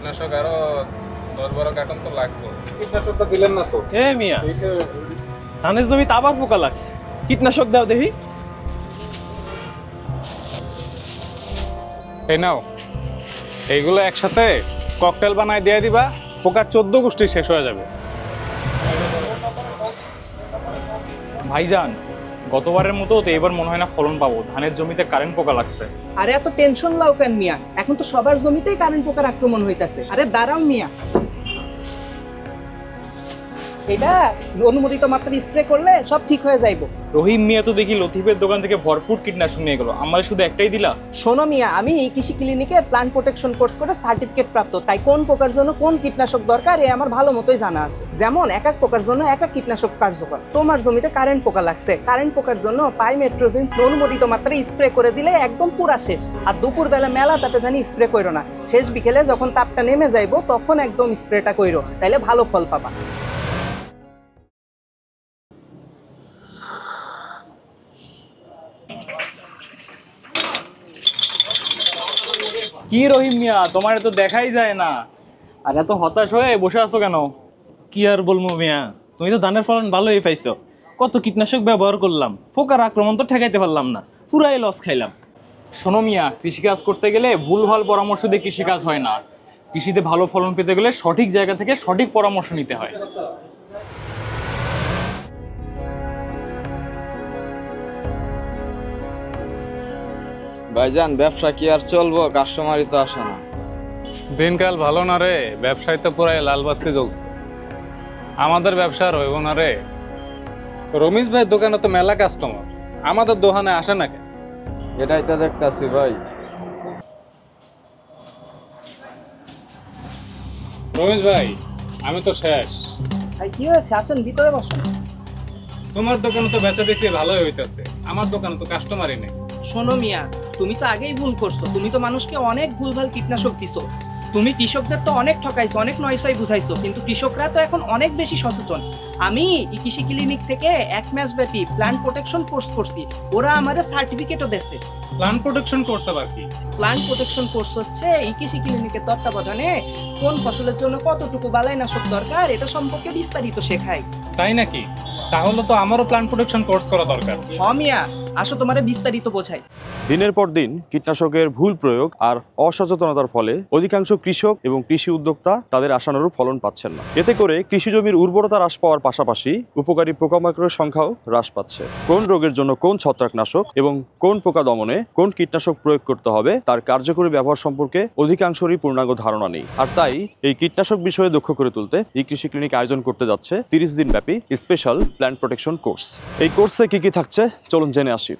কীটনাশক আরো 10-12 কার্টন তো লাগবে। কীটনাশকটা দিলেন না তো? এ মিয়া, ধানের জমিতে আবার পোকা লাগছে, কীটনাশক দাও দেখি। এই নাও, এইগুলো একসাথে ককটেল বানায় দিয়ে দিবা, পোকার 14 গোষ্ঠী শেষ হয়ে যাবে। ভাইজান, গতবারের মতো তো এবার মনে হয় না ফলন পাবো, ধানের জমিতে কারেন্ট পোকা লাগছে। আরে এত টেনশন লাও কেন মিয়া? এখন তো সবার জমিতেই কারেন্ট পোকার আক্রমণ হইতাছে। আরে দাঁড়াও মিয়া, এটা অনুমোদিত মাত্রায় স্প্রে করলে সব ঠিক হয়ে যাইবো। রহিম মিয়া তো দেখি লতিফের দোকান থেকে ভরপুর কীটনাশক নিয়ে গেল, আমার শুধু একটাই দিলা? শোনো মিয়া, আমি এই কৃষি ক্লিনিকে প্লান্ট প্রোটেকশন কোর্স করে সার্টিফিকেট প্রাপ্ত, তাই কোন পোকার জন্য কোন কীটনাশক দরকার এ আমার ভালো মতোই জানা আছে। যেমন এক এক পোকার জন্য এক এক কীটনাশক কার্যকর। তোমার জমিতে কারেন্ট পোকা লাগছে, কারেন্ট পোকার জন্য পাইমেট্রোজিন অনুমোদিত মাত্রায় স্প্রে করে দিলে একদম পুরা শেষ। আর দুপুর বেলা মেলা তাপে জানি স্প্রে কইরো না, শেষ বিকেলে যখন তাপটা নেমে যাইবো তখন একদম স্প্রেটা কইরো, তাইলে ভালো ফল পাবা। কি রহিম মিয়া, তোমার তো দেখাই যায় না, আর এত হতাশ হয়ে বসে আছো কেন? কি আর বলবো মিয়া, তুমি তো ধানের ফলন ভালোই পাইছো। কত কীটনাশক ব্যবহার করলাম, পোকার আক্রমণ তো ঠেকাইতে পারলাম না, পুরাই লস খাইলাম। শোনো মিয়া, কৃষিকাজ করতে গেলে ভুলভাল পরামর্শ দিয়ে কৃষিকাজ হয় না। কৃষিতে ভালো ফলন পেতে গেলে সঠিক জায়গা থেকে সঠিক পরামর্শ নিতে হয়। ভাইজান, ব্যবসা কি আর চলবো? কাস্টমারই তো আসে না। দিনকাল ভালো না রে, ব্যবসায় তো পুরাই লাল বাতি জ্বলছে। আমাদের ব্যবসা আর হইব না রে। রমেশ ভাইয়ের দোকানে তো মেলা কাস্টমার, আমাদের দোকানে আসে না কেন? এটাই তো দেখতাছি ভাই। রমেশ ভাই, আমি তো শেষ। ভাই কি হয়েছে? আসেন ভিতরে বসেন। তোমার দোকানে তো বেচা বিক্রি ভালোই হইতেছে, আমার দোকানে তো কাস্টমারই নেই। শোনো মিয়া, তুমি তো আগেই ভুল করছো। তুমি তো মানুষকে অনেক ভুলভাল কীটনাশক দিছো। তুমি কৃষকদের তো অনেক ঠকাইছো, অনেক নয়সাই বুঝাইছো, কিন্তু কৃষকরা তো এখন অনেক বেশি সচেতন। আমি এই কৃষি ক্লিনিক থেকে 1 মাস ব্যাপী প্লান্ট প্রোটেকশন কোর্স করছি, ওরা আমাদের সার্টিফিকেটও দিয়েছে। প্লান্ট প্রোটেকশন কোর্স আবার কি? প্লান্ট প্রোটেকশন কোর্স হচ্ছে এই কৃষি ক্লিনিকের তত্ত্বাবধানে কোন ফসলের জন্য কতটুকু বালাইনাশক দরকার এটা সম্পর্কে বিস্তারিত শেখায়। তাই নাকি? তাহলে তো আমারও প্লান্ট প্রোটেকশন কোর্স করা দরকার। মিয়া, আসো তোমারে বিস্তারিত বোঝাই। দিনের পর দিন কীটনাশকের ভুল প্রয়োগ আর অসচেতনতার ফলে অধিকাংশ কৃষক এবং কৃষি উদ্যোক্তা তাদের আশানুরূপ ফলন পাচ্ছেন না। এতে করে কৃষি জমির উর্বরতা হ্রাস পাওয়ার পাশাপাশি উপকারী পোকামাকড়ের সংখ্যাও হ্রাস পাচ্ছে। কোন রোগের জন্য কোন ছত্রাকনাশক এবং কোন পোকা দমনে কোন কীটনাশক প্রয়োগ করতে হবে তার কার্যকরী ব্যবহার সম্পর্কে অধিকাংশেরই পূর্ণাঙ্গ ধারণা নেই। আর তাই এই কীটনাশক বিষয়ে দক্ষ করে তুলতে এই কৃষি ক্লিনিক আয়োজন করতে যাচ্ছে 30 দিন ব্যাপী স্পেশাল প্ল্যান্ট প্রোটেকশন কোর্স। এই কোর্সে কি কি থাকছে চলুন জেনে আসি।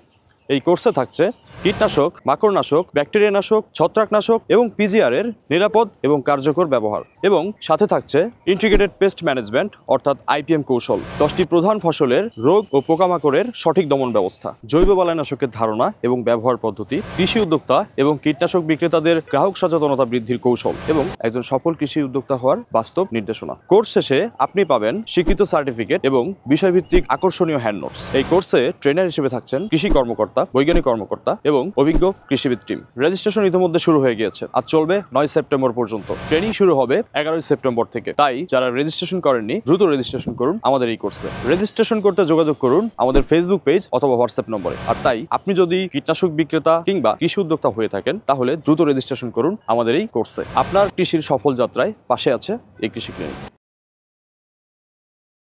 এই কোর্সে থাকছে কীটনাশক, মাকড়নাশক, ব্যাকটেরিয়ানাশক, ছত্রাকনাশক এবং পিজিআর এর নিরাপদ এবং কার্যকর ব্যবহার, এবং সাথে থাকছে ইন্টিগ্রেটেড পেস্ট ম্যানেজমেন্ট অর্থাৎ আইপিএম কৌশল, 10টি প্রধান ফসলের রোগ ও পোকামাকড়ের সঠিক দমন ব্যবস্থা, জৈব বালাইনাশকের ধারণা এবং ব্যবহার পদ্ধতি, কৃষি উদ্যোক্তা এবং কীটনাশক বিক্রেতাদের গ্রাহক সচেতনতা বৃদ্ধির কৌশল এবং একজন সফল কৃষি উদ্যোক্তা হওয়ার বাস্তব নির্দেশনা। কোর্স শেষে আপনি পাবেন স্বীকৃত সার্টিফিকেট এবং বিষয়ভিত্তিক আকর্ষণীয় হ্যান্ড নোটস। এই কোর্সে ট্রেনার হিসেবে থাকছেন কৃষি কর্মকর্তা, বৈজ্ঞানিক কর্মকর্তা এবং অভিজ্ঞ কৃষিবিদ টিম। রেজিস্ট্রেশন ইতিমধ্যে শুরু হয়ে গিয়েছে, আজ চলবে 9 সেপ্টেম্বর পর্যন্ত। ট্রেনিং শুরু হবে 11 সেপ্টেম্বর থেকে। তাই যারা রেজিস্ট্রেশন করেননি দ্রুত রেজিস্ট্রেশন করুন আমাদের এই কোর্সে। রেজিস্ট্রেশন করতে যোগাযোগ করুন আমাদের ফেসবুক পেজ অথবা হোয়াটসঅ্যাপ নম্বরে। আর তাই আপনি যদি কীটনাশক বিক্রেতা কিংবা কৃষি উদ্যোক্তা হয়ে থাকেন তাহলে দ্রুত রেজিস্ট্রেশন করুন আমাদের এই কোর্সে। আপনার কৃষির সফল যাত্রায় পাশে আছে এই কৃষি ক্লিনিক।